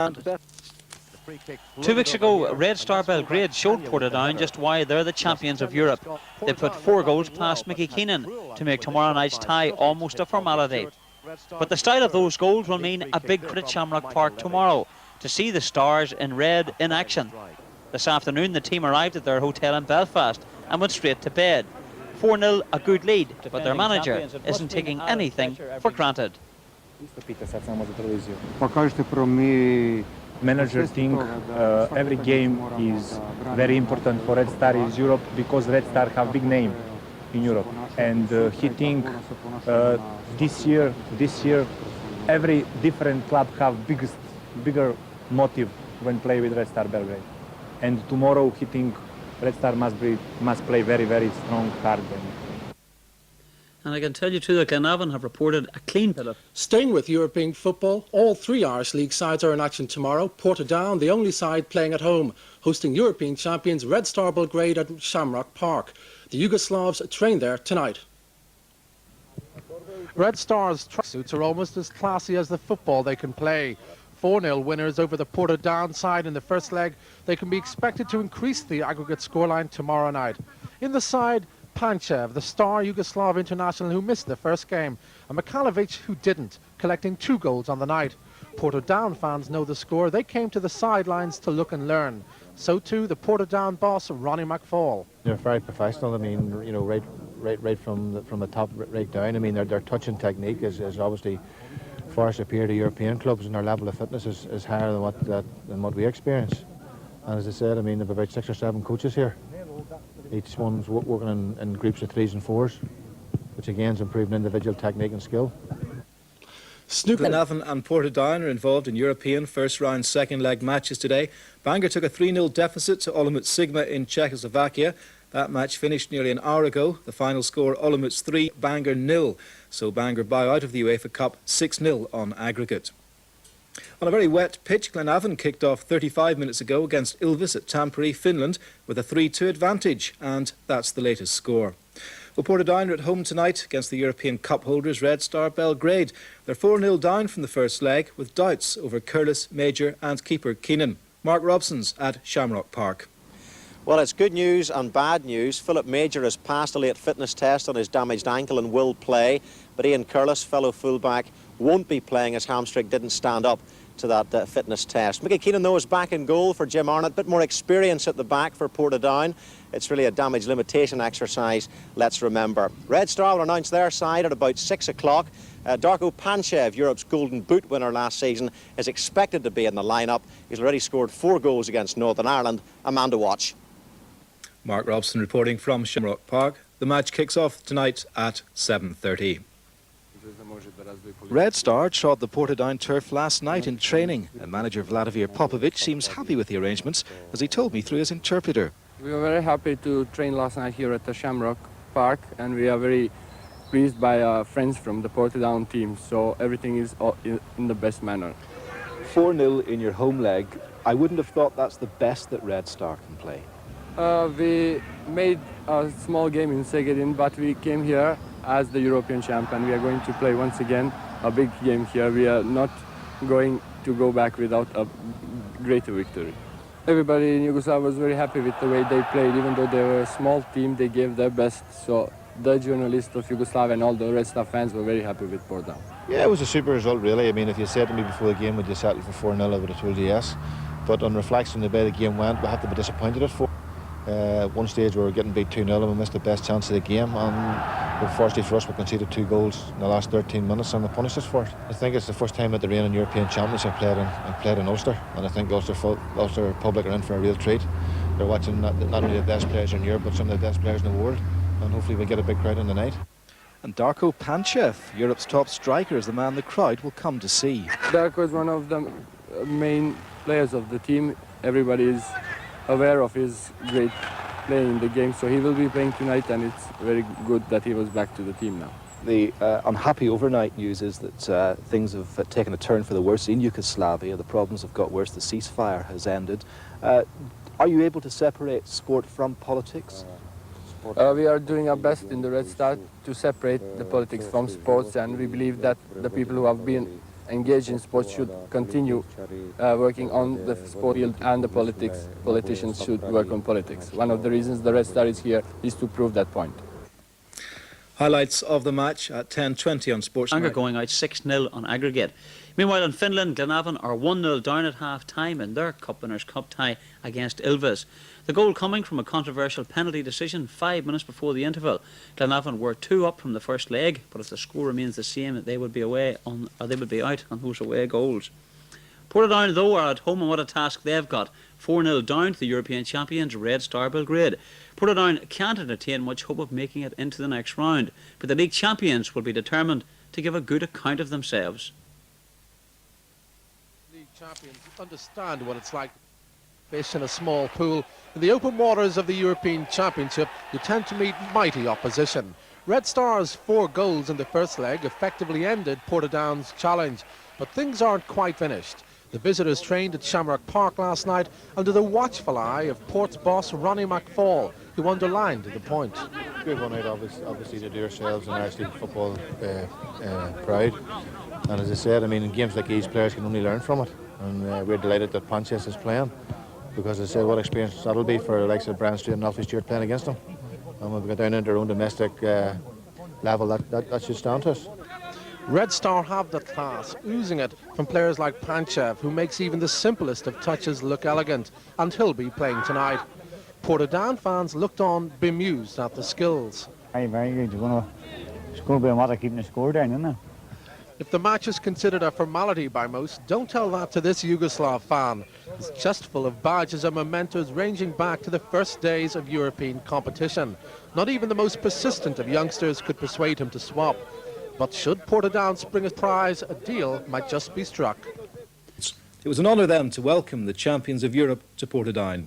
2 weeks ago, Red Star Belgrade showed Portadown just why they're the champions of Europe. They put 4 goals past Mickey Keenan to make tomorrow night's tie almost a formality. But the style of those goals will mean a big crowd at Shamrock Park tomorrow to see the Stars in red in action. This afternoon, the team arrived at their hotel in Belfast and went straight to bed. 4-0, a good lead, but their manager isn't taking anything for granted. Manager think every game is very important for Red Star is Europe because Red Star have big name in Europe, and he think this year every different club have bigger motive when play with Red Star Belgrade, and tomorrow he think Red Star must play very strong hard game. And I can tell you too that Glenavon have reported a clean bill. Staying with European football, all 3 Irish League sides are in action tomorrow. Portadown, the only side playing at home, hosting European champions Red Star Belgrade at Shamrock Park. The Yugoslavs train there tonight. Red Star's tracksuits are almost as classy as the football they can play. 4-0 winners over the Portadown side in the first leg. They can be expected to increase the aggregate scoreline tomorrow night. In the side, Panchev, the star Yugoslav international who missed the first game, and Mikalovic, who didn't, collecting 2 goals on the night. Portadown fans know the score. They came to the sidelines to look and learn. So too the Portadown boss, Ronnie McFall. They're very professional. I mean, you know, right from the top right down. I mean, their touching technique is obviously far superior to European clubs, and their level of fitness is higher than what we experience. And as I said, I mean, there are about 6 or 7 coaches here. Each one's working in groups of 3s and 4s, which again is improving individual technique and skill. Glenavon and Portadown are involved in European first-round second-leg matches today. Bangor took a 3-0 deficit to Olomouc Sigma in Czechoslovakia. That match finished nearly an hour ago. The final score, Olomouc 3, Bangor 0. So Bangor bow out of the UEFA Cup 6-0 on aggregate. On a very wet pitch, Glenavon kicked off 35 minutes ago against Ilves at Tampere, Finland, with a 3-2 advantage, and that's the latest score. Well, Portadown are at home tonight against the European Cup holders Red Star Belgrade. They're 4-0 down from the first leg, with doubts over Curlis, Major and keeper Keenan. Mark Robson's at Shamrock Park. Well, it's good news and bad news. Philip Major has passed a late fitness test on his damaged ankle and will play, but Ian Curlis, fellow fullback, won't be playing as hamstring didn't stand up to that fitness test. Mickey Keenan, though, is back in goal for Jim Arnott. A bit more experience at the back for Portadown. It's really a damage limitation exercise, let's remember. Red Star will announce their side at about 6 o'clock. Darko Panchev, Europe's Golden Boot winner last season, is expected to be in the lineup. He's already scored 4 goals against Northern Ireland. A man to watch. Mark Robson reporting from Shamrock Park. The match kicks off tonight at 7:30. Red Star trod the Portadown turf last night in training, and manager Vladimir Popovic seems happy with the arrangements, as he told me through his interpreter. We were very happy to train last night here at the Shamrock Park, and we are very pleased by our friends from the Portadown team, so everything is in the best manner. 4-0 in your home leg. I wouldn't have thought that's the best that Red Star can play. We made a small game in Segedin, but we came here as the European champion. We are going to play once again a big game here. We are not going to go back without a greater victory. Everybody in Yugoslavia was very happy with the way they played. Even though they were a small team, they gave their best. So the journalists of Yugoslavia and all the Red Star fans were very happy with Portadown. Yeah, it was a super result, really. I mean, if you said to me before the game, would you settle for 4-0, I would have told you yes. But on reflection, the way the game went, we have to be disappointed at 4. At one stage we were getting beat 2-0 and we missed the best chance of the game, and unfortunately for us we conceded 2 goals in the last 13 minutes and they punished us for it. I think it's the first time that the reigning European champions have played in Ulster, and I think Ulster public are in for a real treat. They're watching not only the best players in Europe but some of the best players in the world, and hopefully we'll get a big crowd on the night. And Darko Panchev, Europe's top striker, is the man the crowd will come to see. Darko is one of the main players of the team. Everybody is aware of his great play in the game, so he will be playing tonight, and it's very good that he was back to the team now. The unhappy overnight news is that things have taken a turn for the worse in Yugoslavia. The problems have got worse. The ceasefire has ended. Are you able to separate sport from politics? We are doing our best in the Red Star to separate the politics from sports, and we believe that the people who have been engaged in sports should continue working on the sport field, and the politicians should work on politics. One of the reasons the Red Star is here is to prove that point. Highlights of the match at 10:20 on Sports Bangor Night. going out 6-0 on aggregate. Meanwhile, in Finland, Glenavon are 1-0 down at half-time in their Cup Winners' Cup tie against Ilves. The goal coming from a controversial penalty decision 5 minutes before the interval. Glenavon were 2 up from the first leg, but if the score remains the same, they would be out on those away goals. Portadown, though, are at home, and what a task they've got. 4-0 down to the European champions Red Star Belgrade. Portadown can't entertain much hope of making it into the next round, but the league champions will be determined to give a good account of themselves. League champions understand what it's like to fish in a small pool. In the open waters of the European Championship, you tend to meet mighty opposition. Red Star's 4 goals in the first leg effectively ended Portadown's challenge, but things aren't quite finished. The visitors trained at Shamrock Park last night under the watchful eye of Port's boss Ronnie McFall, who underlined the point. Good one out, obviously, to do ourselves and actually football proud. And as I said, I mean, in games like these, players can only learn from it. And we're delighted that Pontius is playing, because as I said, what experience that'll be for the likes of Brian Stewart and Alfie Stewart playing against them. And when we go down into our own domestic level, that should stand to us. Red Star have the class, oozing it from players like Panchev, who makes even the simplest of touches look elegant, and he'll be playing tonight. Portadown fans looked on bemused at the skills. Very good. It's going to be a matter of keeping the score down, isn't it? If the match is considered a formality by most, don't tell that to this Yugoslav fan. It's just full of badges and mementos ranging back to the first days of European competition. Not even the most persistent of youngsters could persuade him to swap. But should Portadown spring a prize, a deal might just be struck. It was an honour then to welcome the champions of Europe to Portadown.